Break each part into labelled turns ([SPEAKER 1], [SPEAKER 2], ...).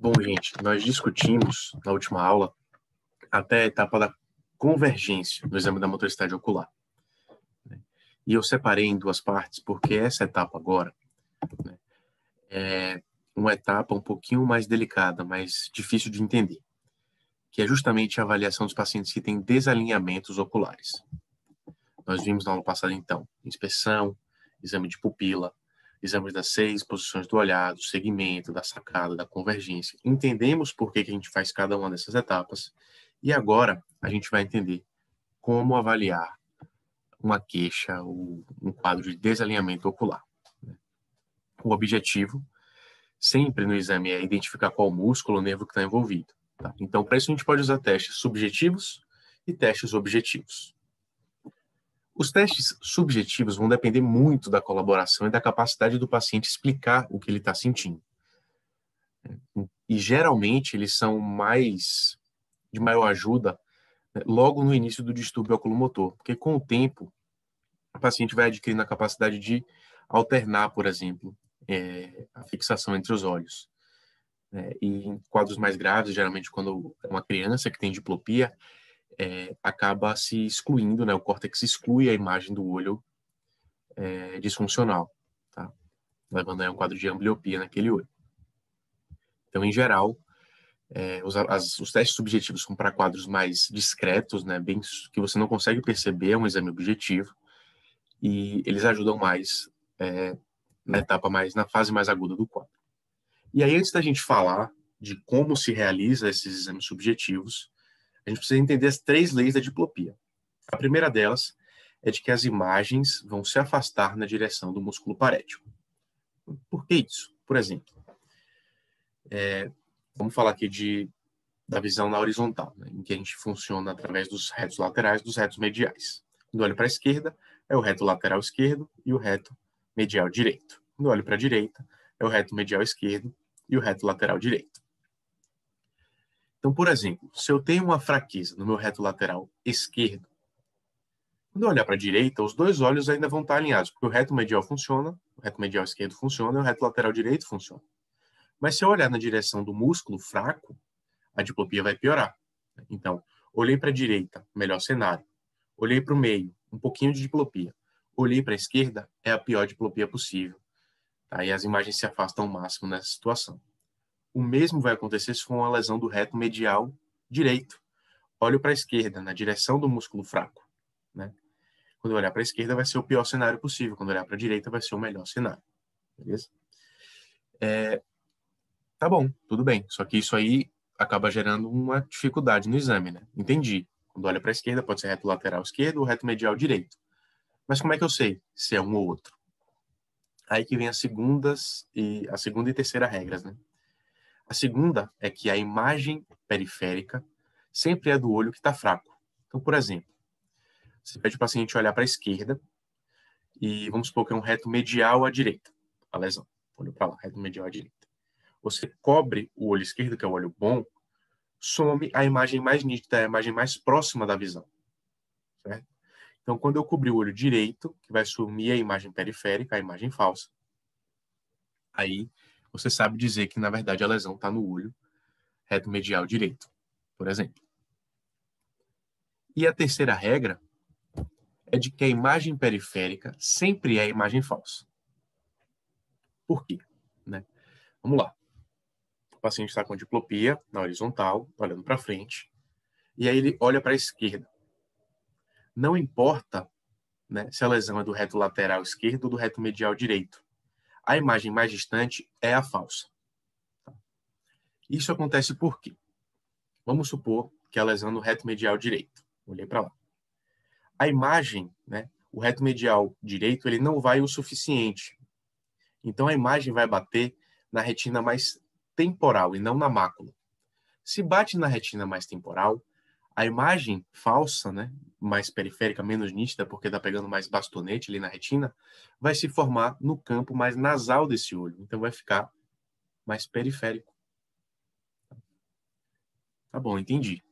[SPEAKER 1] Bom, gente, nós discutimos na última aula até a etapa da convergência no exame da motricidade ocular. E eu separei em duas partes, porque essa etapa agora é uma etapa um pouquinho mais delicada, mais difícil de entender, que é justamente a avaliação dos pacientes que têm desalinhamentos oculares. Nós vimos na aula passada, então, inspeção, exame de pupila, exames das 6 posições do olhar, do segmento, da sacada, da convergência. Entendemos por que a gente faz cada uma dessas etapas e agora a gente vai entender como avaliar uma queixa ou um quadro de desalinhamento ocular. O objetivo sempre no exame é identificar qual músculo ou nervo que está envolvido. Tá? Então, para isso a gente pode usar testes subjetivos e testes objetivos. Os testes subjetivos vão depender muito da colaboração e da capacidade do paciente explicar o que ele está sentindo. E geralmente eles são de maior ajuda logo no início do distúrbio oculomotor, porque com o tempo o paciente vai adquirindo a capacidade de alternar, por exemplo, a fixação entre os olhos. E em quadros mais graves, geralmente quando é uma criança que tem diplopia, acaba se excluindo, né? O córtex exclui a imagem do olho disfuncional, tá? Levando a um quadro de ambliopia naquele olho. Então, em geral, os testes subjetivos são para quadros mais discretos, né? Bem que você não consegue perceber, é um exame objetivo, e eles ajudam mais na fase mais aguda do quadro. E aí, antes da gente falar de como se realiza esses exames subjetivos, a gente precisa entender as 3 leis da diplopia. A primeira delas é de que as imagens vão se afastar na direção do músculo parético. Por que isso? Por exemplo, vamos falar aqui da visão na horizontal, né, em que a gente funciona através dos retos laterais e dos retos mediais. Quando eu olho para a esquerda, é o reto lateral esquerdo e o reto medial direito. Quando eu olho para a direita, é o reto medial esquerdo e o reto lateral direito. Então, por exemplo, se eu tenho uma fraqueza no meu reto lateral esquerdo, quando eu olhar para a direita, os 2 olhos ainda vão estar alinhados, porque o reto medial funciona, o reto medial esquerdo funciona e o reto lateral direito funciona. Mas se eu olhar na direção do músculo fraco, a diplopia vai piorar. Então, olhei para a direita, melhor cenário. Olhei para o meio, um pouquinho de diplopia. Olhei para a esquerda, é a pior diplopia possível. Tá? E as imagens se afastam ao máximo nessa situação. O mesmo vai acontecer se for uma lesão do reto medial direito. Olho para a esquerda, na direção do músculo fraco. Né? Quando eu olhar para a esquerda, vai ser o pior cenário possível. Quando eu olhar para a direita, vai ser o melhor cenário. Beleza? Tá bom, tudo bem. Só que isso aí acaba gerando uma dificuldade no exame, né? Entendi. Quando olha para a esquerda, pode ser reto lateral esquerdo ou reto medial direito. Mas como é que eu sei se é um ou outro? Aí que vem a segunda e terceira regras, né? A segunda é que a imagem periférica sempre é do olho que está fraco. Então, por exemplo, você pede o paciente olhar para a esquerda e vamos supor que é um reto medial à direita, a lesão. Olho para lá, reto medial à direita. Você cobre o olho esquerdo, que é o olho bom, some a imagem mais nítida, a imagem mais próxima da visão. Certo? Então, quando eu cobrir o olho direito, que vai sumir a imagem periférica, a imagem falsa, aí você sabe dizer que, na verdade, a lesão está no olho reto medial direito, por exemplo. E a terceira regra é de que a imagem periférica sempre é a imagem falsa. Por quê? Né? Vamos lá. O paciente está com diplopia na horizontal, olhando para frente, e aí ele olha para a esquerda. Não importa, né, se a lesão é do reto lateral esquerdo ou do reto medial direito. A imagem mais distante é a falsa. Isso acontece por quê? Vamos supor que a lesão é no reto medial direito. Olhei para lá. A imagem, né, o reto medial direito, ele não vai o suficiente. Então, a imagem vai bater na retina mais temporal e não na mácula. Se bate na retina mais temporal, a imagem falsa, né, mais periférica, menos nítida, porque está pegando mais bastonete ali na retina, vai se formar no campo mais nasal desse olho. Então, vai ficar mais periférico. Tá bom, entendi.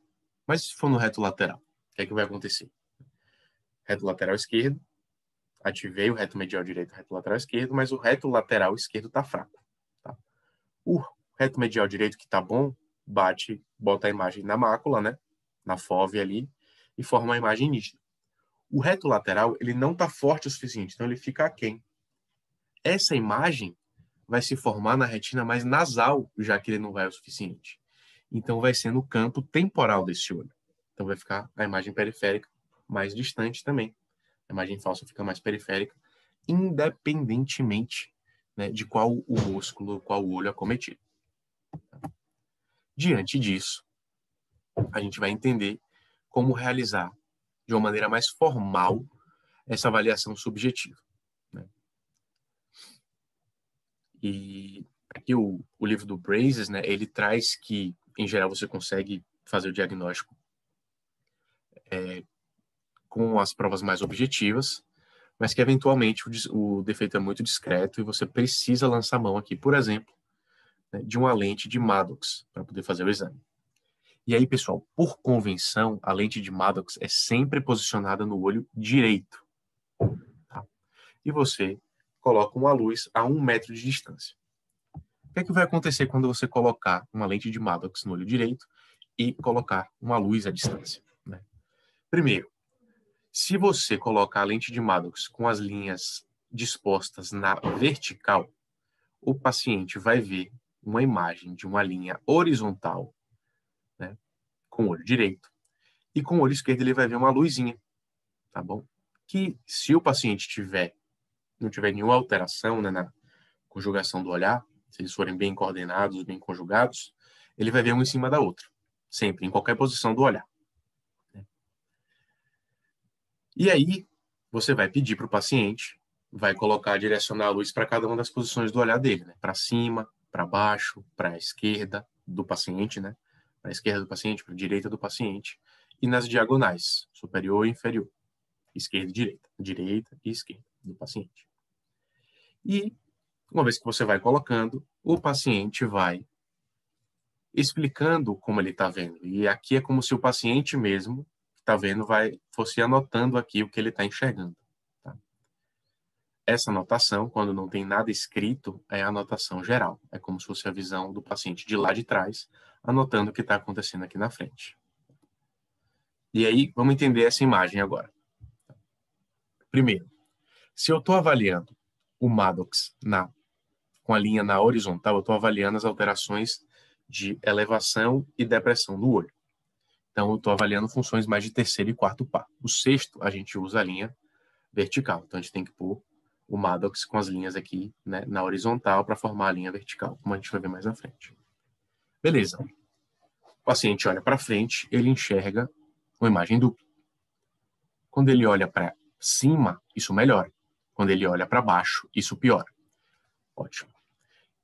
[SPEAKER 1] Mas se for no reto lateral, o que é que vai acontecer? Reto lateral esquerdo, ativei o reto medial direito, reto lateral esquerdo, mas o reto lateral esquerdo está fraco. Tá? O Reto medial direito que tá bom, bota a imagem na mácula, né? Na fóvea ali, e forma uma imagem nítida. O reto lateral, ele não tá forte o suficiente, então ele fica aquém. Essa imagem vai se formar na retina mais nasal, já que ele não vai o suficiente. Então vai ser no campo temporal desse olho. Então vai ficar a imagem periférica mais distante também. A imagem falsa fica mais periférica, independentemente, né, de qual o músculo, qual o olho acometido. Diante disso, a gente vai entender como realizar de uma maneira mais formal essa avaliação subjetiva, né? E aqui o livro do Brazes, né, ele traz que, em geral, você consegue fazer o diagnóstico com as provas mais objetivas, mas que, eventualmente, o defeito é muito discreto e você precisa lançar mão aqui, por exemplo, né, de uma lente de Maddox para poder fazer o exame. E aí, pessoal, por convenção, a lente de Maddox é sempre posicionada no olho direito. Tá? E você coloca uma luz a 1 metro de distância. O que é que vai acontecer quando você colocar uma lente de Maddox no olho direito e colocar uma luz à distância, né? Primeiro, se você colocar a lente de Maddox com as linhas dispostas na vertical, o paciente vai ver uma imagem de uma linha horizontal, né, com o olho direito, e com o olho esquerdo ele vai ver uma luzinha, tá bom? Que se o paciente não tiver nenhuma alteração, né, na conjugação do olhar, se eles forem bem coordenados, bem conjugados, ele vai ver uma em cima da outra, sempre, em qualquer posição do olhar. E aí, você vai pedir para o paciente, vai direcionar a luz para cada uma das posições do olhar dele, né? Para cima, para baixo, para a esquerda do paciente, né? Para a esquerda do paciente, para a direita do paciente, e nas diagonais, superior e inferior, esquerda e direita, direita e esquerda do paciente. E, uma vez que você vai colocando, o paciente vai explicando como ele está vendo. E aqui é como se o paciente mesmo que está vendo fosse anotando aqui o que ele está enxergando. Tá? Essa anotação, quando não tem nada escrito, é a anotação geral. É como se fosse a visão do paciente de lá de trás, anotando o que está acontecendo aqui na frente. E aí, vamos entender essa imagem agora. Primeiro, se eu estou avaliando o Maddox com a linha na horizontal, eu estou avaliando as alterações de elevação e depressão do olho. Então, eu estou avaliando funções mais de terceiro e quarto par. O sexto, a gente usa a linha vertical. Então, a gente tem que pôr o Maddox com as linhas aqui, né, na horizontal para formar a linha vertical, como a gente vai ver mais na frente. Beleza. O paciente olha para frente, ele enxerga uma imagem dupla. Quando ele olha para cima, isso melhora. Quando ele olha para baixo, isso piora. Ótimo.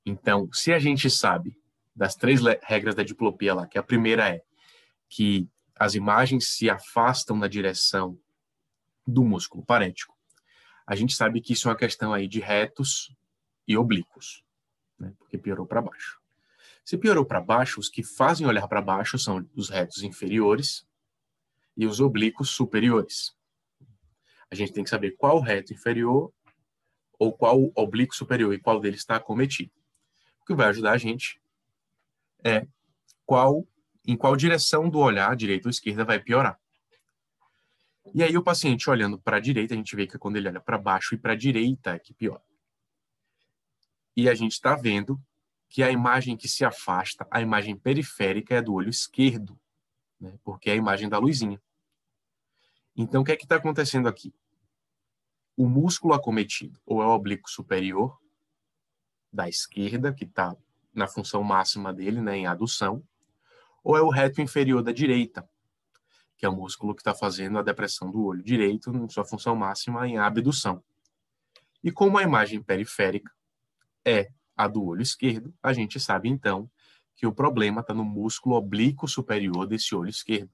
[SPEAKER 1] Então, se a gente sabe das 3 regras da diplopia lá, que a primeira é que as imagens se afastam na direção do músculo parético, a gente sabe que isso é uma questão aí de retos e oblíquos, né? Porque piorou para baixo. Se piorou para baixo, os que fazem olhar para baixo são os retos inferiores e os oblíquos superiores. A gente tem que saber qual reto inferior ou qual oblíquo superior e qual deles está acometido. O que vai ajudar a gente é em qual direção do olhar, direita ou esquerda, vai piorar. E aí o paciente olhando para a direita, a gente vê que quando ele olha para baixo e para a direita é que piora. E a gente está vendo que a imagem que se afasta, a imagem periférica é do olho esquerdo, né? Porque é a imagem da luzinha. Então, o que é que está acontecendo aqui? O músculo acometido ou é o oblíquo superior da esquerda, que está na função máxima dele, né, em adução, ou é o reto inferior da direita, que é o músculo que está fazendo a depressão do olho direito em sua função máxima em abdução. E como a imagem periférica é a do olho esquerdo, a gente sabe, então, que o problema está no músculo oblíquo superior desse olho esquerdo.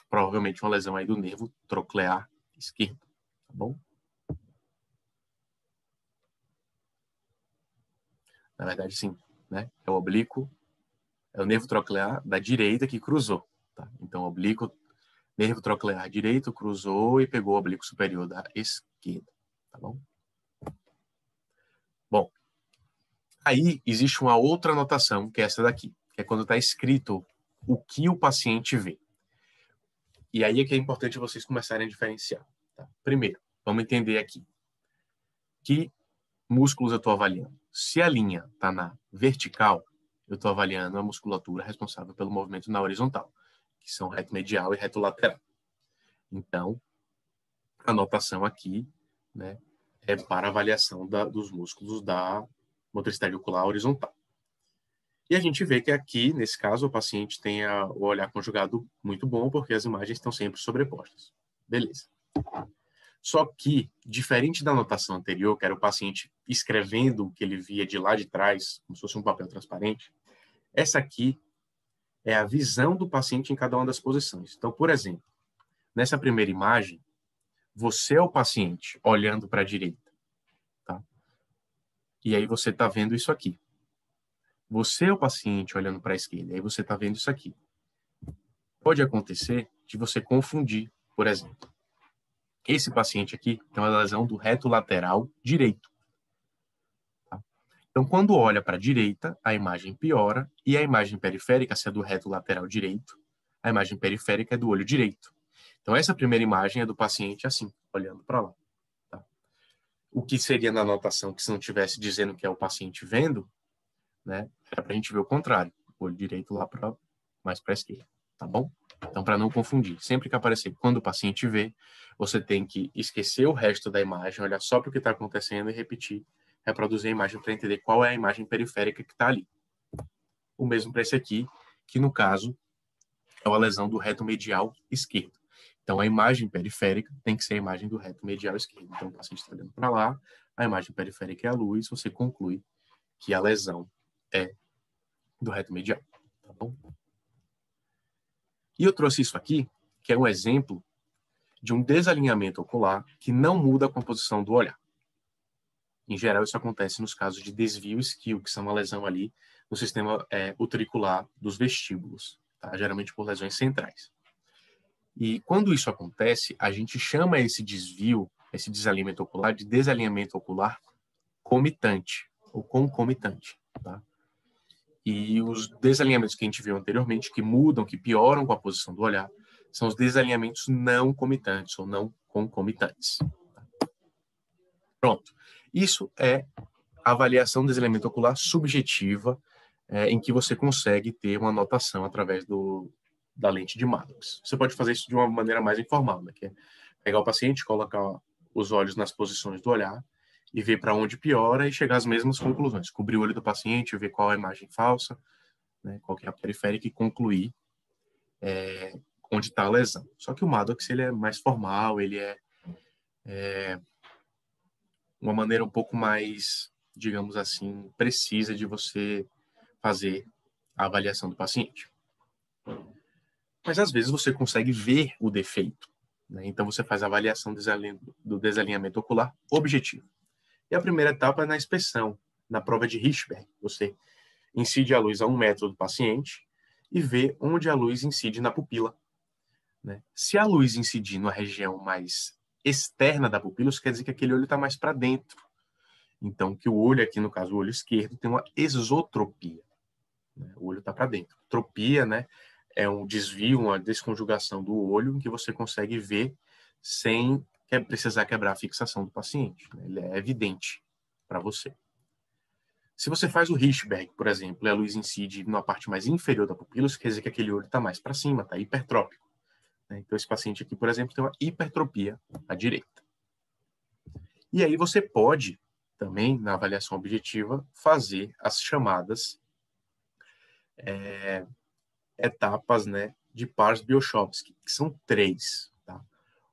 [SPEAKER 1] Provavelmente uma lesão aí do nervo troclear esquerdo, tá bom? Na verdade, sim, né? É o oblíquo, é o nervo troclear da direita que cruzou, tá? Então, oblíquo, nervo troclear direito cruzou e pegou o oblíquo superior da esquerda, tá bom? Bom, Aí existe uma outra anotação, que é essa daqui, que é quando está escrito o que o paciente vê. E aí é que é importante vocês começarem a diferenciar. Tá? Primeiro, vamos entender aqui que músculos eu estou avaliando. Se a linha está na vertical, eu estou avaliando a musculatura responsável pelo movimento na horizontal, que são reto medial e reto lateral. Então, a anotação aqui, né, é para avaliação dos músculos da motricidade ocular horizontal. E a gente vê que aqui, nesse caso, o paciente tem o olhar conjugado muito bom, porque as imagens estão sempre sobrepostas. Beleza. Só que, diferente da anotação anterior, que era o paciente escrevendo o que ele via de lá de trás, como se fosse um papel transparente, essa aqui é a visão do paciente em cada uma das posições. Então, por exemplo, nessa primeira imagem, você é o paciente olhando para a direita, tá? E aí você está vendo isso aqui. Você é o paciente olhando para a esquerda, e aí você está vendo isso aqui. Pode acontecer de você confundir, por exemplo. Esse paciente aqui tem uma lesão do reto lateral direito. Tá? Então, quando olha para a direita, a imagem piora, e a imagem periférica, se é do reto lateral direito, a imagem periférica é do olho direito. Então, essa primeira imagem é do paciente assim, olhando para lá. Tá? O que seria na anotação que se não tivesse dizendo que é o paciente vendo, né, era para a gente ver o contrário, o olho direito lá mais para a esquerda, tá bom? Então, para não confundir, sempre que aparecer quando o paciente vê, você tem que esquecer o resto da imagem, olhar só para o que está acontecendo e repetir, reproduzir a imagem para entender qual é a imagem periférica que está ali. O mesmo para esse aqui, que no caso é uma lesão do reto medial esquerdo. Então, a imagem periférica tem que ser a imagem do reto medial esquerdo. Então, o paciente está olhando para lá, a imagem periférica é a luz, você conclui que a lesão é do reto medial, tá bom? E eu trouxe isso aqui, que é um exemplo de um desalinhamento ocular que não muda a composição do olhar. Em geral, isso acontece nos casos de desvio isquio, que são uma lesão ali no sistema utricular dos vestíbulos, tá? Geralmente por lesões centrais. E quando isso acontece, a gente chama esse desvio, esse desalinhamento ocular, de desalinhamento ocular comitante ou concomitante, tá? E os desalinhamentos que a gente viu anteriormente, que mudam, que pioram com a posição do olhar, são os desalinhamentos não comitantes ou não concomitantes. Pronto. Isso é a avaliação do desalinhamento ocular subjetiva, em que você consegue ter uma anotação através da lente de Maddox. Você pode fazer isso de uma maneira mais informal, né? Que é pegar o paciente, colocar os olhos nas posições do olhar e ver para onde piora e chegar às mesmas conclusões. Cobrir o olho do paciente, ver qual é a imagem falsa, né, qual que é a periférica e concluir onde está a lesão. Só que o Maddox ele é mais formal, ele é uma maneira um pouco mais, digamos assim, precisa de você fazer a avaliação do paciente. Mas às vezes você consegue ver o defeito, né? Então você faz a avaliação do desalinhamento ocular objetivo. E a primeira etapa é na inspeção, na prova de Hirschberg. Você incide a luz a 1 metro do paciente e vê onde a luz incide na pupila, né? Se a luz incidir na região mais externa da pupila, isso quer dizer que aquele olho está mais para dentro. Então, que o olho aqui, no caso, o olho esquerdo, tem uma exotropia, né? O olho está para dentro. Tropia, né, é um desvio, uma desconjugação do olho em que você consegue ver sem precisar quebrar a fixação do paciente, né? Ele é evidente para você. Se você faz o Hirschberg, por exemplo, e a luz incide na parte mais inferior da pupila, isso quer dizer que aquele olho está mais para cima, está hipertrópico, né? Então, esse paciente aqui, por exemplo, tem uma hipertropia à direita. E aí você pode também, na avaliação objetiva, fazer as chamadas etapas, né, de Pars-Bioshovsky, que são 3. Tá?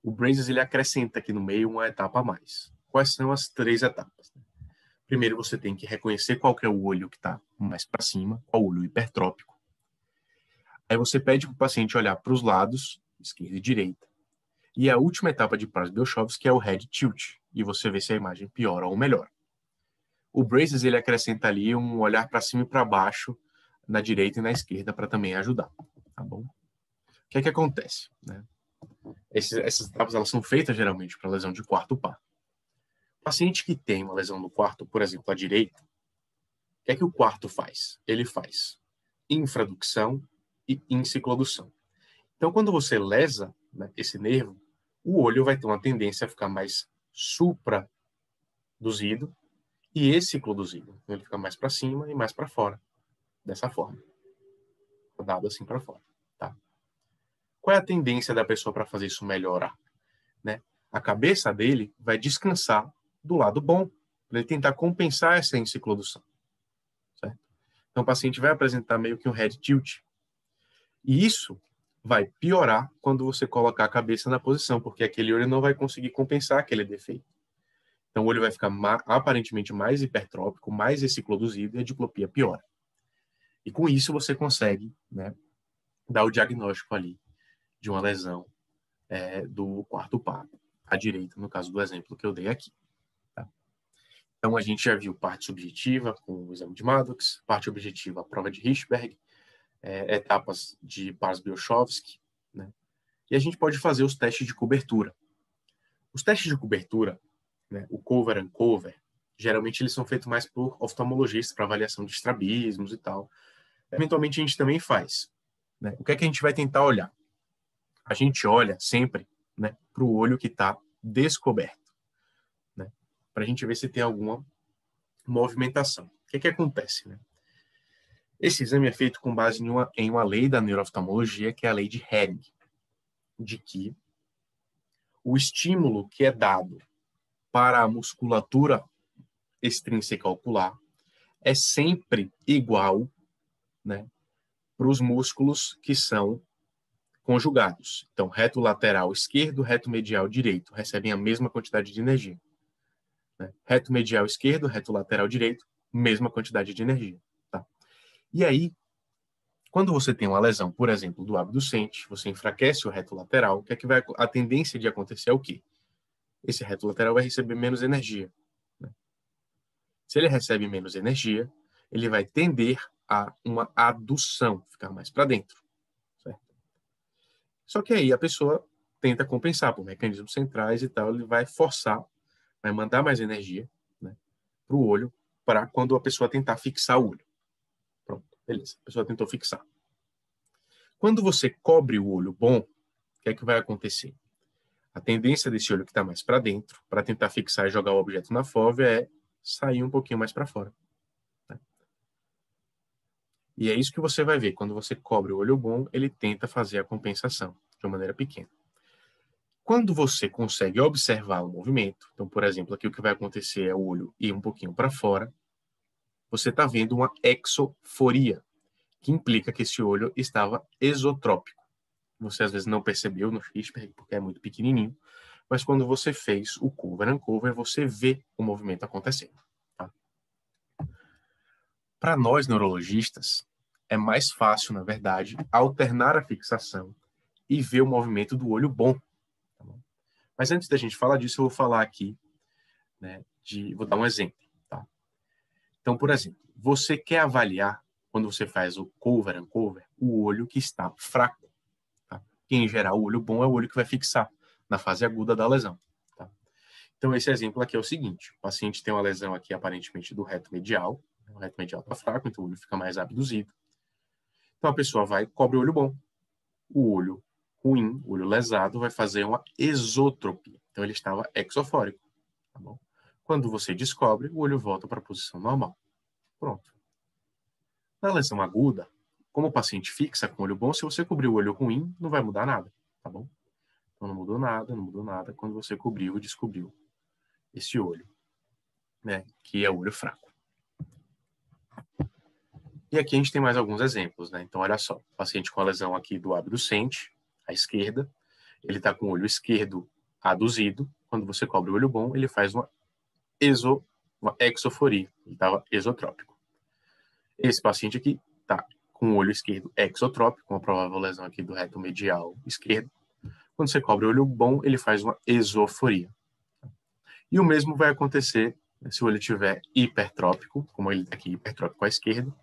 [SPEAKER 1] O Brazes ele acrescenta aqui no meio uma etapa a mais. Quais são as 3 etapas? Primeiro, você tem que reconhecer qual que é o olho que está mais para cima, qual o olho hipertrópico. Aí você pede para o paciente olhar para os lados, esquerda e direita. E a última etapa de Pars-Bioshovsky é o head tilt, e você vê se a imagem piora ou melhora. O Brazes ele acrescenta ali um olhar para cima e para baixo, na direita e na esquerda, para também ajudar. Tá bom? O que é que acontece? Né? Essas etapas elas são feitas geralmente para lesão de quarto par. O paciente que tem uma lesão no quarto, por exemplo, à direita, que é que o quarto faz? Ele faz infradução e enciclodução. Então, quando você lesa, né, esse nervo, o olho vai ter uma tendência a ficar mais supraduzido e excicloduzido. Ele fica mais para cima e mais para fora, dessa forma. Rodado assim para fora. Tá? Qual é a tendência da pessoa para fazer isso melhorar? Né? A cabeça dele vai descansar do lado bom, para ele tentar compensar essa enciclodução. Certo? Então, o paciente vai apresentar meio que um head tilt. E isso vai piorar quando você colocar a cabeça na posição, porque aquele olho não vai conseguir compensar aquele defeito. Então, o olho vai ficar aparentemente mais hipertrópico, mais excicloduzido e a diplopia piora. E com isso você consegue, né, dar o diagnóstico ali de uma lesão do quarto par, à direita, no caso do exemplo que eu dei aqui. Tá? Então, a gente já viu parte subjetiva com o exame de Maddox, parte objetiva, a prova de Hirschberg, etapas de Pars-Biolchowski, né? E a gente pode fazer os testes de cobertura. Os testes de cobertura, né, o cover and cover, geralmente eles são feitos mais por oftalmologistas para avaliação de estrabismos e tal. Eventualmente a gente também faz. Né? O que é que a gente vai tentar olhar? A gente olha sempre, né, para o olho que está descoberto, né, para a gente ver se tem alguma movimentação. O que é que acontece? Né? Esse exame é feito com base em uma lei da neurooftalmologia, que é a lei de Hering, de que o estímulo que é dado para a musculatura extrínseca ocular é sempre igual, né, para os músculos que são conjugados. Então, reto lateral esquerdo, reto medial direito recebem a mesma quantidade de energia. Né? Reto medial esquerdo, reto lateral direito, mesma quantidade de energia. Tá? E aí, quando você tem uma lesão, por exemplo, do abducente, você enfraquece o reto lateral, o que é que a tendência de acontecer é o quê? Esse reto lateral vai receber menos energia. Né? Se ele recebe menos energia, ele vai tender a uma adução, ficar mais para dentro. Certo? Só que aí a pessoa tenta compensar por mecanismos centrais e tal, ele vai forçar, vai mandar mais energia, né, para o olho, para quando a pessoa tentar fixar o olho. Pronto, beleza, a pessoa tentou fixar. Quando você cobre o olho bom, o que é que vai acontecer? A tendência desse olho que está mais para dentro, para tentar fixar e jogar o objeto na fóvea, é sair um pouquinho mais para fora. Né? E é isso que você vai ver. Quando você cobre o olho bom, ele tenta fazer a compensação de uma maneira pequena. Quando você consegue observar o movimento, então, por exemplo, aqui o que vai acontecer é o olho ir um pouquinho para fora, você está vendo uma exoforia, que implica que esse olho estava esotrópico. Você às vezes não percebeu no Hirschberg, porque é muito pequenininho, mas quando você fez o cover and cover, você vê o movimento acontecendo. Tá? Para nós neurologistas, é mais fácil, na verdade, alternar a fixação e ver o movimento do olho bom. Tá bom? Mas antes da gente falar disso, eu vou falar aqui, né, vou dar um exemplo. Tá? Então, por exemplo, você quer avaliar, quando você faz o cover and cover, o olho que está fraco. Tá? Que, em geral, o olho bom é o olho que vai fixar na fase aguda da lesão. Tá? Então, esse exemplo aqui é o seguinte. O paciente tem uma lesão aqui, aparentemente, do reto medial. O reto medial está fraco, então o olho fica mais abduzido. Então, a pessoa vai e cobre o olho bom. O olho ruim, o olho lesado, vai fazer uma esotropia. Então, ele estava exofórico. Tá bom? Quando você descobre, o olho volta para a posição normal. Pronto. Na lesão aguda, como o paciente fixa com o olho bom, se você cobrir o olho ruim, não vai mudar nada. Tá bom? Então, não mudou nada, não mudou nada quando você cobriu e descobriu esse olho, né, que é o olho fraco. E aqui a gente tem mais alguns exemplos, né? Então, olha só, paciente com a lesão aqui do abducente, à esquerda, ele está com o olho esquerdo aduzido. Quando você cobre o olho bom, ele faz uma exoforia. Ele estava esotrópico. Esse paciente aqui está com o olho esquerdo exotrópico, com a provável lesão aqui do reto medial esquerdo. Quando você cobre o olho bom, ele faz uma esoforia. E o mesmo vai acontecer se o olho estiver hipertrópico, como ele está aqui, hipertrópico à esquerda,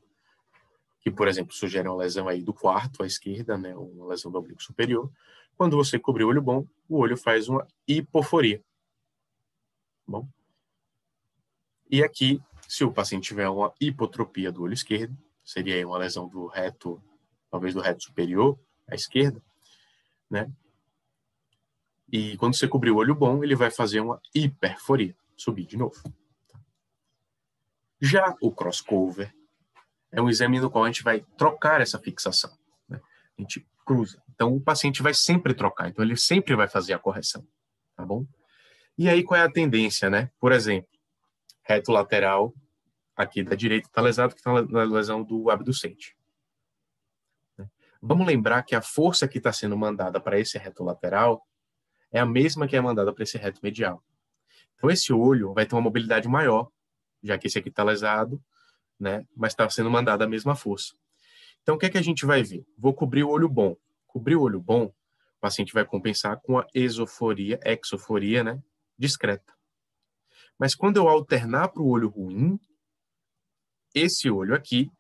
[SPEAKER 1] que, por exemplo, sugere uma lesão aí do quarto à esquerda, né, uma lesão do oblíquo superior. Quando você cobrir o olho bom, o olho faz uma hipoforia. Bom? E aqui, Se o paciente tiver uma hipotropia do olho esquerdo, seria aí uma lesão do reto, talvez do reto superior à esquerda, né? E quando você cobrir o olho bom, ele vai fazer uma hiperforia, subir de novo. Já o cross-cover é um exame no qual a gente vai trocar essa fixação, né? A gente cruza. Então, o paciente vai sempre trocar. Então, ele sempre vai fazer a correção, tá bom? E aí, qual é a tendência, né? Por exemplo, reto lateral aqui da direita está lesado, que está na lesão do abducente. Vamos lembrar que a força que está sendo mandada para esse reto lateral é a mesma que é mandada para esse reto medial. Então, esse olho vai ter uma mobilidade maior, já que esse aqui está lesado, né? Mas está sendo mandada a mesma força. Então, o que é que a gente vai ver? Vou cobrir o olho bom. Cobrir o olho bom, o paciente vai compensar com a exoforia, né? Discreta. Mas quando eu alternar para o olho ruim, esse olho aqui,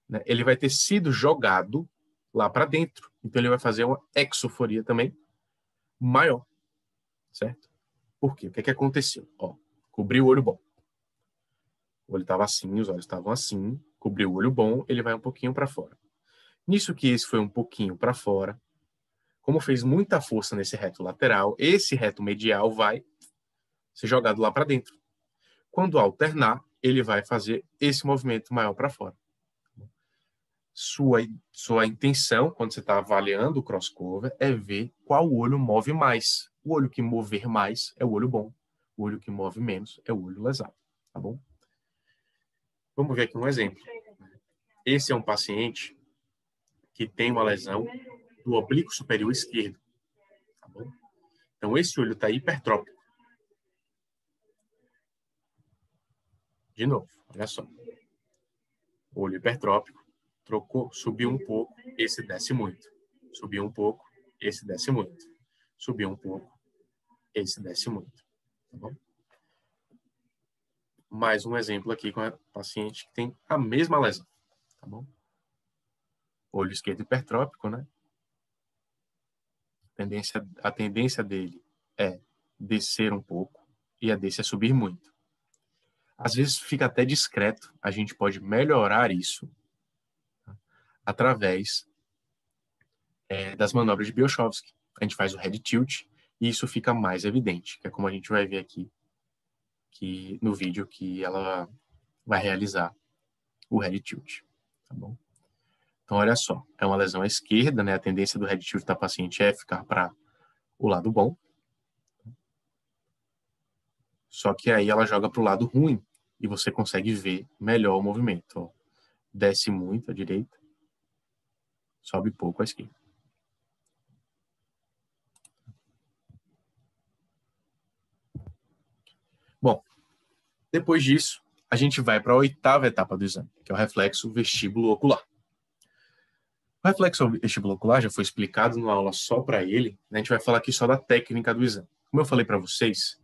[SPEAKER 1] né, ele vai ter sido jogado lá para dentro. Então, ele vai fazer uma exoforia também maior, certo? Por quê? O que é que aconteceu? Ó, cobri o olho bom. O olho estava assim, os olhos estavam assim. Cobriu o olho bom, ele vai um pouquinho para fora. Nisso que esse foi um pouquinho para fora, como fez muita força nesse reto lateral, esse reto medial vai ser jogado lá para dentro. Quando alternar, ele vai fazer esse movimento maior para fora. Sua intenção, quando você está avaliando o cross-cover, é ver qual olho move mais. O olho que mover mais é o olho bom. O olho que move menos é o olho lesado. Tá bom? Vamos ver aqui um exemplo. Esse é um paciente que tem uma lesão do oblíquo superior esquerdo. Tá bom? Então, esse olho está hipertrópico. De novo, olha só. Olho hipertrópico, trocou, subiu um pouco, esse desce muito. Subiu um pouco, esse desce muito. Subiu um pouco, esse desce muito. Tá bom? Mais um exemplo aqui com a paciente que tem a mesma lesão. Tá bom? Olho esquerdo hipertrópico, né? A tendência dele é descer um pouco e a desse é subir muito. Às vezes fica até discreto, a gente pode melhorar isso, tá? Através das manobras de Biochovsky. A gente faz o head tilt e isso fica mais evidente, que é como a gente vai ver aqui no vídeo que ela vai realizar o head tilt. Tá bom? Então, olha só, é uma lesão à esquerda, né? A tendência do head tilt da paciente é ficar para o lado bom. Só que aí ela joga para o lado ruim e você consegue ver melhor o movimento. Ó. Desce muito à direita, sobe pouco à esquerda. Bom, depois disso, a gente vai para a 8ª etapa do exame, que é o reflexo vestíbulo ocular. O reflexo vestíbulo ocular já foi explicado numa aula só para ele, né? A gente vai falar aqui só da técnica do exame. Como eu falei para vocês,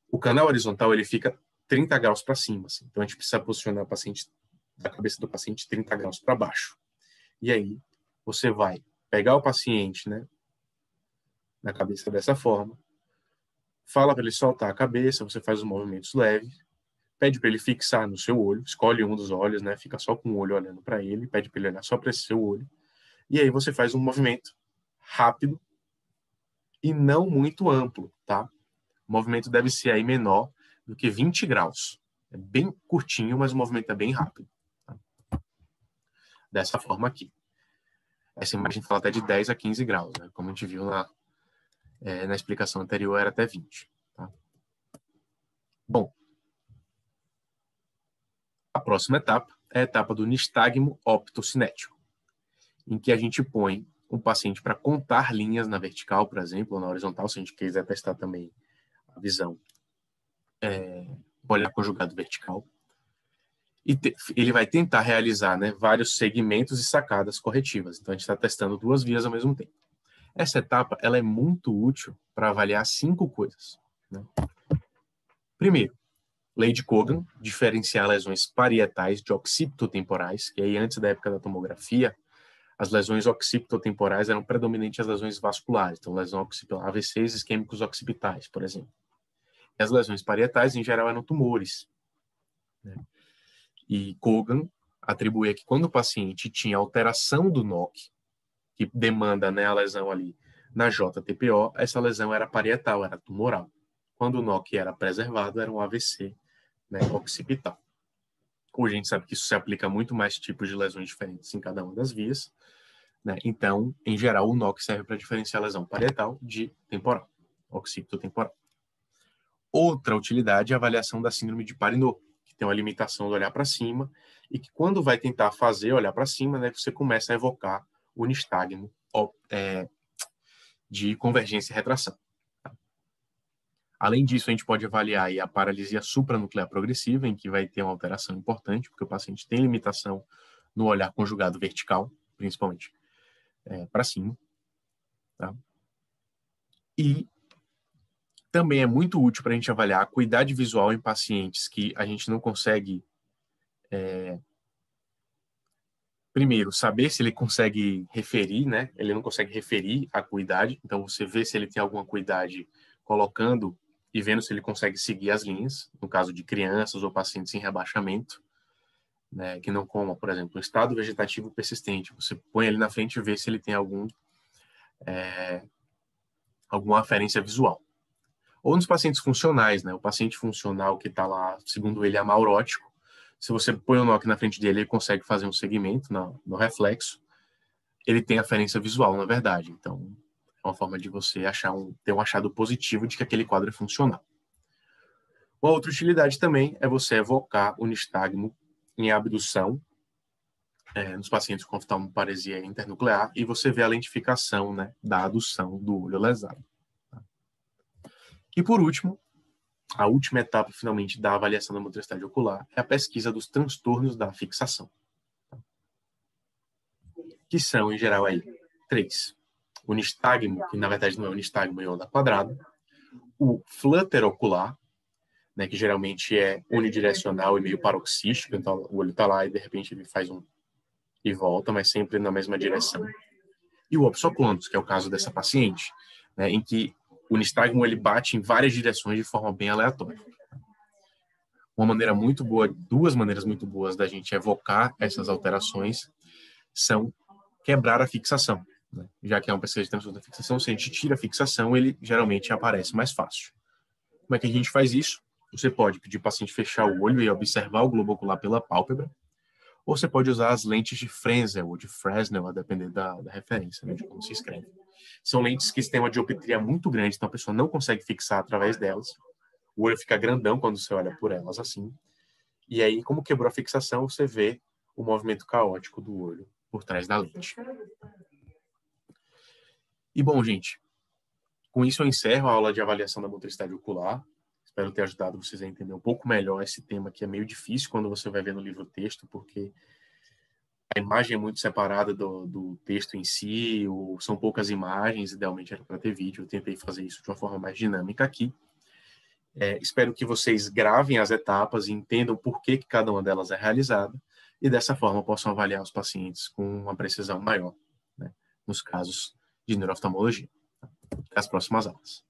[SPEAKER 1] o canal horizontal ele fica 30 graus para cima. Assim. Então, a gente precisa posicionar a cabeça do paciente 30 graus para baixo. E aí, você vai pegar o paciente, né, na cabeça dessa forma, fala para ele soltar a cabeça, você faz os movimentos leves, pede para ele fixar no seu olho, escolhe um dos olhos, né, fica só com o olho olhando para ele, pede para ele olhar só para esse seu olho, e aí você faz um movimento rápido e não muito amplo, tá? O movimento deve ser aí menor do que 20 graus. É bem curtinho, mas o movimento é bem rápido. Tá? Dessa forma aqui. Essa imagem fala até de 10 a 15 graus, né? Como a gente viu na explicação anterior, era até 20. Tá? Bom, a próxima etapa é a etapa do nistagmo optocinético, em que a gente põe um paciente para contar linhas na vertical, por exemplo, ou na horizontal, se a gente quiser testar também a visão olhar conjugado vertical. E ele vai tentar realizar, né, vários segmentos e sacadas corretivas. Então, a gente está testando 2 vias ao mesmo tempo. Essa etapa ela é muito útil para avaliar 5 coisas. Né? Primeiro, lei de Kogan, diferenciar lesões parietais de occipitotemporais, que aí antes da época da tomografia, as lesões occipitotemporais eram predominantes as lesões vasculares, então lesão occipital, AVCs isquêmicos occipitais, por exemplo. E as lesões parietais, em geral, eram tumores. né? E Kogan atribuía que quando o paciente tinha alteração do NOC, que demanda, né, a lesão ali na JTPO, essa lesão era parietal, era tumoral. Quando o NOC era preservado, era um AVC, né, occipital. Hoje a gente sabe que isso se aplica a muito mais tipos de lesões diferentes em cada uma das vias, né? Então, em geral, o NOC serve para diferenciar a lesão parietal de temporal, occipitotemporal. Outra utilidade é a avaliação da síndrome de Parinot, que tem uma limitação do olhar para cima e que quando vai tentar fazer olhar para cima, né, você começa a evocar o nistagmo de convergência e retração. Além disso, a gente pode avaliar aí a paralisia supranuclear progressiva, em que vai ter uma alteração importante, porque o paciente tem limitação no olhar conjugado vertical, principalmente para cima. Tá? E também é muito útil para a gente avaliar a acuidade visual em pacientes que a gente não consegue, primeiro, saber se ele consegue referir, né? Ele não consegue referir a acuidade, então você vê se ele tem alguma acuidade colocando e vendo se ele consegue seguir as linhas, no caso de crianças ou pacientes em rebaixamento, né, que não comam, por exemplo, um estado vegetativo persistente. Você põe ele na frente e vê se ele tem alguma aferência visual. Ou nos pacientes funcionais, né? O paciente funcional que está lá, segundo ele, amaurótico, se você põe o NOC na frente dele, ele consegue fazer um segmento no reflexo. Ele tem aferência visual, na verdade. Então, é uma forma de você ter um achado positivo de que aquele quadro é funcional. Uma outra utilidade também é você evocar o nistagmo em abdução nos pacientes com oftalmoparesia internuclear e você vê a lentificação, né, da adução do olho lesado. E por último, a última etapa, finalmente, da avaliação da motricidade ocular é a pesquisa dos transtornos da fixação, que são, em geral, aí 3. O nistagmo, que na verdade não é o nistagmo em onda quadrada, o flutter ocular, né, que geralmente é unidirecional e meio paroxístico, então o olho está lá e de repente ele faz um e volta, mas sempre na mesma direção. E o opsoclonus, que é o caso dessa paciente, né, em que o nistagmo ele bate em várias direções de forma bem aleatória. Uma maneira muito boa, duas maneiras muito boas da gente evocar essas alterações são quebrar a fixação, né? Já que é uma pesquisa de transtorno da fixação, se a gente tira a fixação, ele geralmente aparece mais fácil. Como é que a gente faz isso? Você pode pedir para o paciente fechar o olho e observar o globo ocular pela pálpebra, ou você pode usar as lentes de Frenzel ou de Fresnel, a depender da referência, né, de como se escreve. São lentes que têm uma dioptria muito grande, então a pessoa não consegue fixar através delas. O olho fica grandão quando você olha por elas assim. E aí, como quebrou a fixação, você vê o movimento caótico do olho por trás da lente. E bom, gente, com isso eu encerro a aula de avaliação da motricidade ocular. Espero ter ajudado vocês a entender um pouco melhor esse tema que é meio difícil quando você vai ver no livro-texto, porque a imagem é muito separada do texto em si, ou são poucas imagens, idealmente era para ter vídeo. Eu tentei fazer isso de uma forma mais dinâmica aqui. Espero que vocês gravem as etapas e entendam por que cada uma delas é realizada e dessa forma possam avaliar os pacientes com uma precisão maior, né, nos casos de neurooftalmologia. Até as próximas aulas.